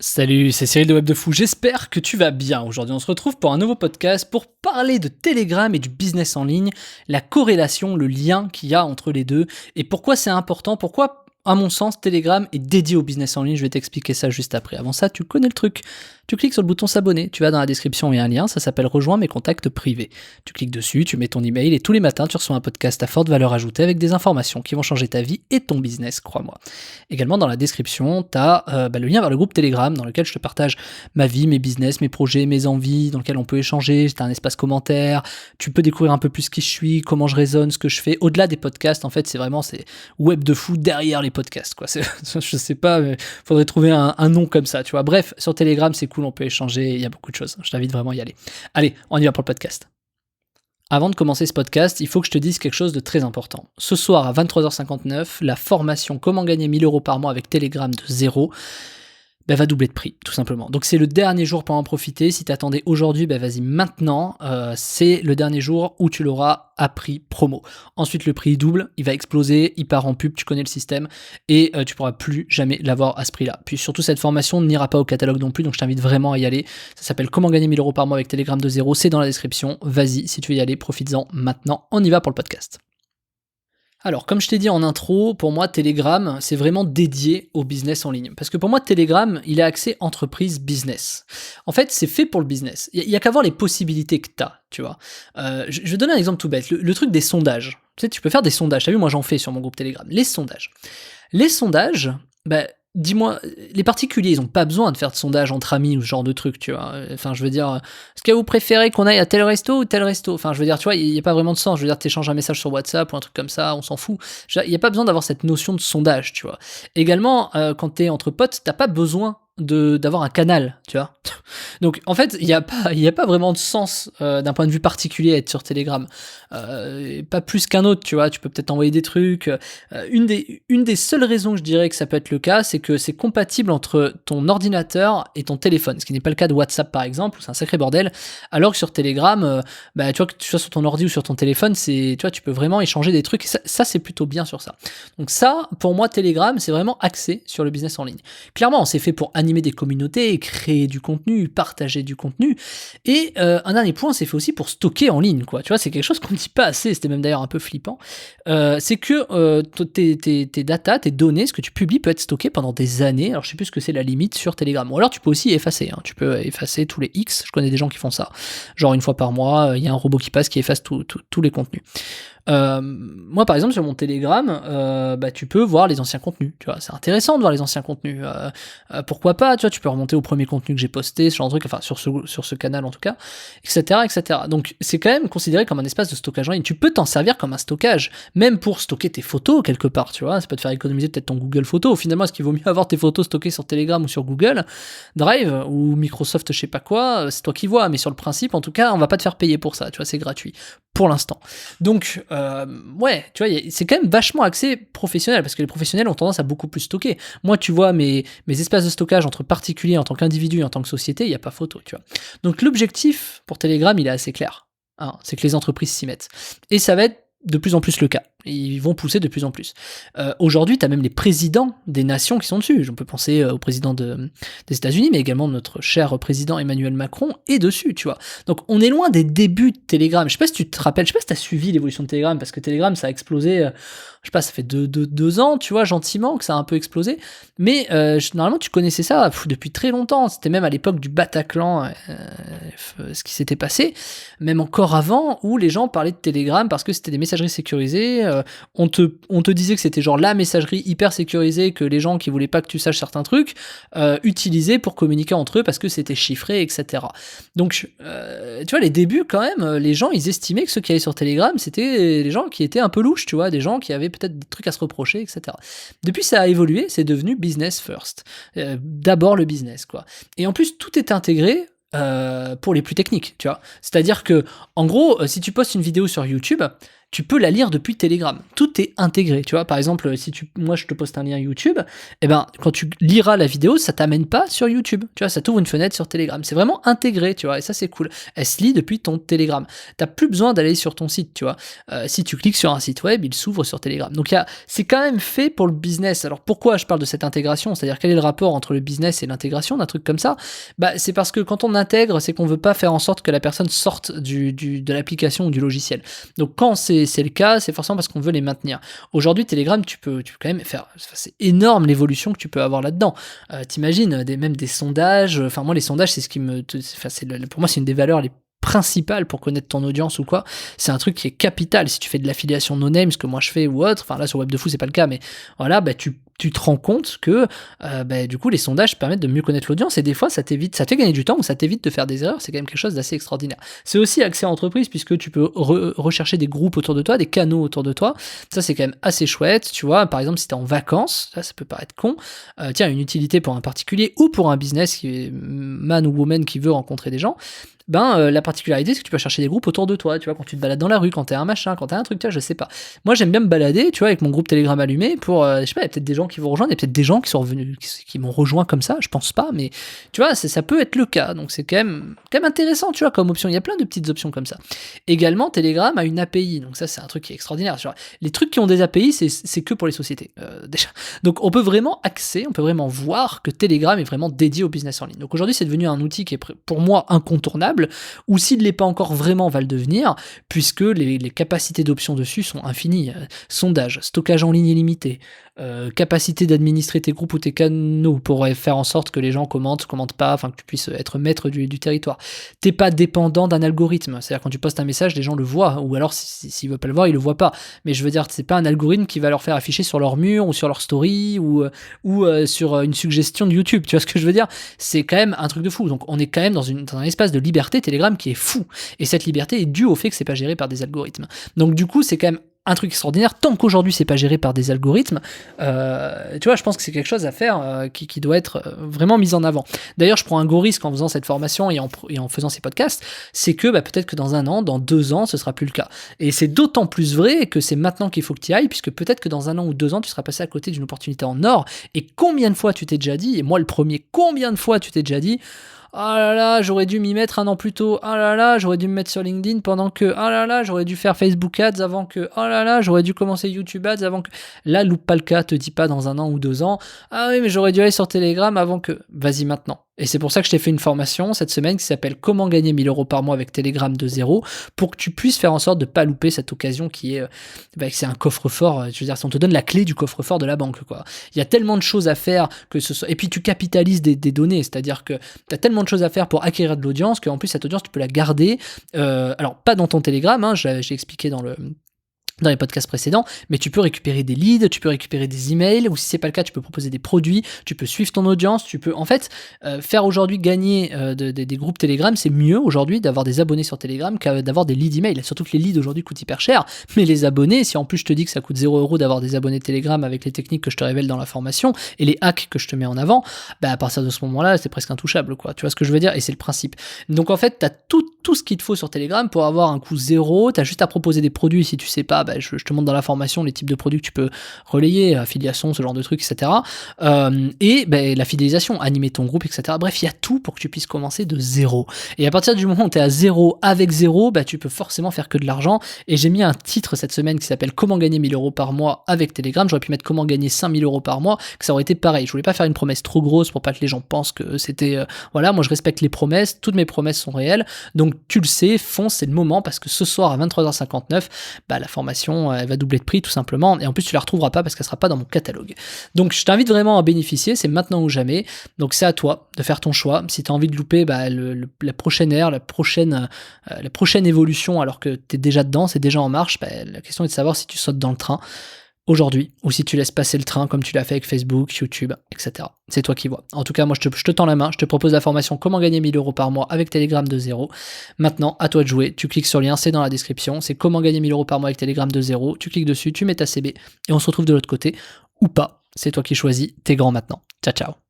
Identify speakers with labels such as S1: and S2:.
S1: Salut, c'est Cyril de Web de Fou, j'espère que tu vas bien. Aujourd'hui, on se retrouve pour un nouveau podcast pour parler de Telegram et du business en ligne, la corrélation, le lien qu'il y a entre les deux et pourquoi c'est important, pourquoi, à mon sens, Telegram est dédié au business en ligne. Je vais t'expliquer ça juste après. Avant ça, tu connais le truc. Tu cliques sur le bouton s'abonner, tu vas dans la description, il y a un lien, ça s'appelle Rejoins mes contacts privés. Tu cliques dessus, tu mets ton email et tous les matins, tu reçois un podcast à forte valeur ajoutée avec des informations qui vont changer ta vie et ton business, crois-moi. Également, dans la description, tu as le lien vers le groupe Telegram dans lequel je te partage ma vie, mes business, mes projets, mes envies, dans lequel on peut échanger. Tu as un espace commentaire, tu peux découvrir un peu plus qui je suis, comment je raisonne, ce que je fais. Au-delà des podcasts, en fait, c'est Web de Fou derrière les podcasts, quoi. Je sais pas, mais faudrait trouver un nom comme ça, tu vois. Bref, sur Telegram, c'est cool, on peut échanger, il y a beaucoup de choses. Je t'invite vraiment à y aller. Allez, on y va pour le podcast. Avant de commencer ce podcast, il faut que je te dise quelque chose de très important. Ce soir à 23h59, la formation Comment gagner 1000 euros par mois avec Telegram de zéro va doubler de prix, tout simplement. Donc c'est le dernier jour pour en profiter. Si t'attendais aujourd'hui, vas-y maintenant. C'est le dernier jour où tu l'auras à prix promo. Ensuite, le prix double, il va exploser, il part en pub, tu connais le système, et tu pourras plus jamais l'avoir à ce prix-là. Puis surtout, cette formation n'ira pas au catalogue non plus, donc je t'invite vraiment à y aller. Ça s'appelle Comment gagner 1000 euros par mois avec Telegram de zéro, c'est dans la description. Vas-y, si tu veux y aller, profites-en maintenant. On y va pour le podcast. Alors, comme je t'ai dit en intro, pour moi, Telegram, c'est vraiment dédié au business en ligne. Parce que pour moi, Telegram, il est axé entreprise business. En fait, c'est fait pour le business. Il y a qu'à voir les possibilités que tu as, tu vois. Je vais donner un exemple tout bête. Le truc des sondages. Tu sais, tu peux faire des sondages. T'as vu, moi, j'en fais sur mon groupe Telegram. Les sondages. Les sondages, dis-moi, les particuliers, ils ont pas besoin de faire de sondage entre amis ou ce genre de truc, tu vois. Enfin, je veux dire, est-ce que vous préférez qu'on aille à tel resto ou tel resto? Enfin, je veux dire, tu vois, il n'y a pas vraiment de sens. Je veux dire, t'échanges un message sur WhatsApp ou un truc comme ça, on s'en fout. Il n'y a pas besoin d'avoir cette notion de sondage, tu vois. Également, quand t'es entre potes, t'as pas besoin d'avoir un canal, tu vois. Donc en fait, il y a pas vraiment de sens d'un point de vue particulier à être sur Telegram. Pas plus qu'un autre, tu vois, tu peux peut-être envoyer des trucs. Une des seules raisons que je dirais que ça peut être le cas, c'est que c'est compatible entre ton ordinateur et ton téléphone, ce qui n'est pas le cas de WhatsApp par exemple, où c'est un sacré bordel, alors que sur Telegram, tu vois, que tu sois sur ton ordi ou sur ton téléphone, tu vois, tu peux vraiment échanger des trucs, et ça c'est plutôt bien sur ça. Donc ça, pour moi, Telegram, c'est vraiment axé sur le business en ligne. Clairement, c'est fait pour animer des communautés, créer du contenu, partager du contenu. Et un dernier point, c'est fait aussi pour stocker en ligne, quoi. Tu vois, c'est quelque chose qu'on ne dit pas assez, c'était même d'ailleurs un peu flippant. C'est que tes datas, tes données, ce que tu publies peut être stocké pendant des années. Alors je sais plus ce que c'est la limite sur Telegram. Ou alors tu peux aussi effacer, hein. Tu peux effacer tous les X, je connais des gens qui font ça. Genre une fois par mois, il y a un robot qui passe qui efface tous les contenus. Moi par exemple sur mon Telegram, tu peux voir les anciens contenus, tu vois, c'est intéressant de voir les anciens contenus, pourquoi pas, tu vois, tu peux remonter au premier contenu que j'ai posté, ce genre de truc, enfin sur ce canal en tout cas, etc. Donc c'est quand même considéré comme un espace de stockage en ligne, tu peux t'en servir comme un stockage, même pour stocker tes photos quelque part, tu vois, ça peut te faire économiser peut-être ton Google Photos. Finalement, est-ce qu'il vaut mieux avoir tes photos stockées sur Telegram ou sur Google Drive ou Microsoft je sais pas quoi, c'est toi qui vois, mais sur le principe en tout cas, on va pas te faire payer pour ça, tu vois, c'est gratuit pour l'instant. Donc ouais, tu vois, c'est quand même vachement axé professionnel, parce que les professionnels ont tendance à beaucoup plus stocker. Moi, tu vois, mes espaces de stockage entre particuliers en tant qu'individu et en tant que société, il n'y a pas photo, tu vois. Donc l'objectif pour Telegram, il est assez clair, hein, c'est que les entreprises s'y mettent. Et ça va être de plus en plus le cas. Ils vont pousser de plus en plus. Aujourd'hui, tu as même les présidents des nations qui sont dessus. On peut penser au président des États-Unis, mais également notre cher président Emmanuel Macron est dessus, tu vois. Donc on est loin des débuts de Telegram. Je sais pas si tu te rappelles, je sais pas si tu as suivi l'évolution de Telegram, parce que Telegram, ça a explosé, je sais pas, ça fait 2 ans, tu vois, gentiment, que ça a un peu explosé. Mais normalement, tu connaissais ça depuis très longtemps. C'était même à l'époque du Bataclan, ce qui s'était passé. Même encore avant, où les gens parlaient de Telegram parce que c'était des messageries sécurisées. On te disait que c'était genre la messagerie hyper sécurisée que les gens qui voulaient pas que tu saches certains trucs utilisaient pour communiquer entre eux parce que c'était chiffré, etc. Donc, tu vois, les débuts quand même, les gens ils estimaient que ceux qui allaient sur Telegram c'était les gens qui étaient un peu louches, tu vois, des gens qui avaient peut-être des trucs à se reprocher, etc. Depuis ça a évolué, c'est devenu business first. D'abord le business, quoi. Et en plus tout est intégré pour les plus techniques, tu vois. C'est-à-dire que, en gros, si tu postes une vidéo sur YouTube, tu peux la lire depuis Telegram. Tout est intégré, tu vois. Par exemple, si moi je te poste un lien YouTube, et ben quand tu liras la vidéo, ça t'amène pas sur YouTube, tu vois, ça t'ouvre une fenêtre sur Telegram. C'est vraiment intégré, tu vois, et ça c'est cool. Elle se lit depuis ton Telegram. T'as plus besoin d'aller sur ton site, tu vois. Si tu cliques sur un site web, il s'ouvre sur Telegram. Donc c'est quand même fait pour le business. Alors pourquoi je parle de cette intégration? C'est-à-dire quel est le rapport entre le business et l'intégration d'un truc comme ça? C'est parce que quand on intègre, c'est qu'on veut pas faire en sorte que la personne sorte de l'application ou du logiciel. Donc quand c'est le cas, c'est forcément parce qu'on veut les maintenir. Aujourd'hui, Telegram, tu peux quand même faire... C'est énorme l'évolution que tu peux avoir là-dedans. T'imagines, même des sondages... Enfin, moi, les sondages, c'est ce qui me... Pour moi, c'est une des valeurs les principal pour connaître ton audience ou quoi, c'est un truc qui est capital. Si tu fais de l'affiliation no-name, ce que moi je fais ou autre, enfin là sur Web de Fou c'est pas le cas, mais voilà, tu te rends compte que du coup les sondages permettent de mieux connaître l'audience et des fois ça te fait gagner du temps ou ça t'évite de faire des erreurs. C'est quand même quelque chose d'assez extraordinaire. C'est aussi accès à entreprise puisque tu peux rechercher des groupes autour de toi, des canaux autour de toi. Ça c'est quand même assez chouette, tu vois. Par exemple si t'es en vacances, ça peut paraître con, tiens, une utilité pour un particulier ou pour un business qui est man ou woman qui veut rencontrer des gens. La particularité, c'est que tu peux chercher des groupes autour de toi, tu vois, quand tu te balades dans la rue, quand t'es un machin, quand t'es un truc, tu vois, je sais pas. Moi, j'aime bien me balader, tu vois, avec mon groupe Telegram allumé pour, je sais pas, il y a peut-être des gens qui vont rejoindre, il y a peut-être des gens qui sont revenus, qui m'ont rejoint comme ça, je pense pas, mais tu vois, ça peut être le cas, donc c'est quand même intéressant, tu vois, comme option. Il y a plein de petites options comme ça. Également, Telegram a une API, donc ça, c'est un truc qui est extraordinaire. Tu vois. Les trucs qui ont des API, c'est que pour les sociétés, déjà. Donc, on peut vraiment voir que Telegram est vraiment dédié au business en ligne. Donc aujourd'hui, c'est devenu un outil qui est pour moi incontournable, ou s'il ne l'est pas encore vraiment, va le devenir, puisque les capacités d'options dessus sont infinies. Sondage, stockage en ligne illimité, capacité d'administrer tes groupes ou tes canaux pour faire en sorte que les gens commentent pas, enfin que tu puisses être maître du territoire. T'es pas dépendant d'un algorithme, c'est-à-dire quand tu postes un message, les gens le voient, ou alors s'ils veulent pas le voir, ils le voient pas. Mais je veux dire, c'est pas un algorithme qui va leur faire afficher sur leur mur ou sur leur story ou sur une suggestion de YouTube. Tu vois ce que je veux dire? C'est quand même un truc de fou. Donc on est quand même dans un espace de liberté Telegram qui est fou. Et cette liberté est due au fait que c'est pas géré par des algorithmes. Donc du coup, c'est quand même un truc extraordinaire. Tant qu'aujourd'hui c'est pas géré par des algorithmes, tu vois, je pense que c'est quelque chose à faire qui doit être vraiment mis en avant. D'ailleurs, je prends un gros risque en faisant cette formation et en faisant ces podcasts, c'est que peut-être que dans 1 an, dans 2 ans, ce sera plus le cas. Et c'est d'autant plus vrai que c'est maintenant qu'il faut que tu y ailles, puisque peut-être que dans 1 an ou 2 ans, tu seras passé à côté d'une opportunité en or. Et combien de fois tu t'es déjà dit, et moi le premier, combien de fois tu t'es déjà dit, ah là là, j'aurais dû m'y mettre 1 an plus tôt. Ah là là, j'aurais dû me mettre sur LinkedIn pendant que. Ah là là, j'aurais dû faire Facebook Ads avant que. Ah là là, j'aurais dû commencer YouTube Ads avant que. Là, loupe pas le cas, te dis pas dans 1 an ou 2 ans. Ah oui, mais j'aurais dû aller sur Telegram avant que. Vas-y maintenant. Et c'est pour ça que je t'ai fait une formation cette semaine qui s'appelle Comment gagner 1 000 € par mois avec Telegram de 0, pour que tu puisses faire en sorte de pas louper cette occasion qui est, c'est un coffre-fort. Je veux dire, si on te donne la clé du coffre-fort de la banque, quoi. Il y a tellement de choses à faire que ce soit, et puis tu capitalises des données, c'est-à-dire que tu as tellement de choses à faire pour acquérir de l'audience qu'en plus cette audience tu peux la garder. Alors pas dans ton Telegram, hein, j'ai expliqué dans les podcasts précédents, mais tu peux récupérer des leads, tu peux récupérer des emails, ou si c'est pas le cas, tu peux proposer des produits, tu peux suivre ton audience, tu peux en fait faire aujourd'hui gagner des groupes Telegram. C'est mieux aujourd'hui d'avoir des abonnés sur Telegram qu'à d'avoir des leads email. Surtout que les leads aujourd'hui coûtent hyper cher, mais les abonnés, si en plus je te dis que ça coûte 0 € d'avoir des abonnés Telegram avec les techniques que je te révèle dans la formation et les hacks que je te mets en avant, à partir de ce moment-là, c'est presque intouchable, quoi. Tu vois ce que je veux dire? Et c'est le principe. Donc en fait, t'as tout ce qu'il te faut sur Telegram pour avoir un coût 0. T'as juste à proposer des produits. Si tu sais pas, je te montre dans la formation les types de produits que tu peux relayer, affiliation, ce genre de trucs, etc. La fidélisation, animer ton groupe, etc. Bref, il y a tout pour que tu puisses commencer de 0. Et à partir du moment où tu es à 0 avec 0, tu peux forcément faire que de l'argent. Et j'ai mis un titre cette semaine qui s'appelle Comment gagner 1 000 € par mois avec Telegram. J'aurais pu mettre Comment gagner 5 000 € par mois, que ça aurait été pareil. Je voulais pas faire une promesse trop grosse pour pas que les gens pensent que c'était... voilà, moi je respecte les promesses, toutes mes promesses sont réelles. Donc tu le sais, fonce, c'est le moment, parce que ce soir à 23h59, la formation elle va doubler de prix tout simplement, et en plus tu la retrouveras pas parce qu'elle sera pas dans mon catalogue. Donc je t'invite vraiment à bénéficier, c'est maintenant ou jamais. Donc c'est à toi de faire ton choix. Si tu as envie de louper la prochaine ère, la prochaine évolution alors que tu es déjà dedans, c'est déjà en marche, la question est de savoir si tu sautes dans le train aujourd'hui, ou si tu laisses passer le train comme tu l'as fait avec Facebook, YouTube, etc. C'est toi qui vois. En tout cas, moi, je te tends la main, je te propose la formation Comment gagner 1 000 € par mois avec Telegram de 0. Maintenant, à toi de jouer. Tu cliques sur le lien, c'est dans la description. C'est Comment gagner 1 000 € par mois avec Telegram de 0. Tu cliques dessus, tu mets ta CB et on se retrouve de l'autre côté, ou pas. C'est toi qui choisis. T'es grand maintenant. Ciao, ciao.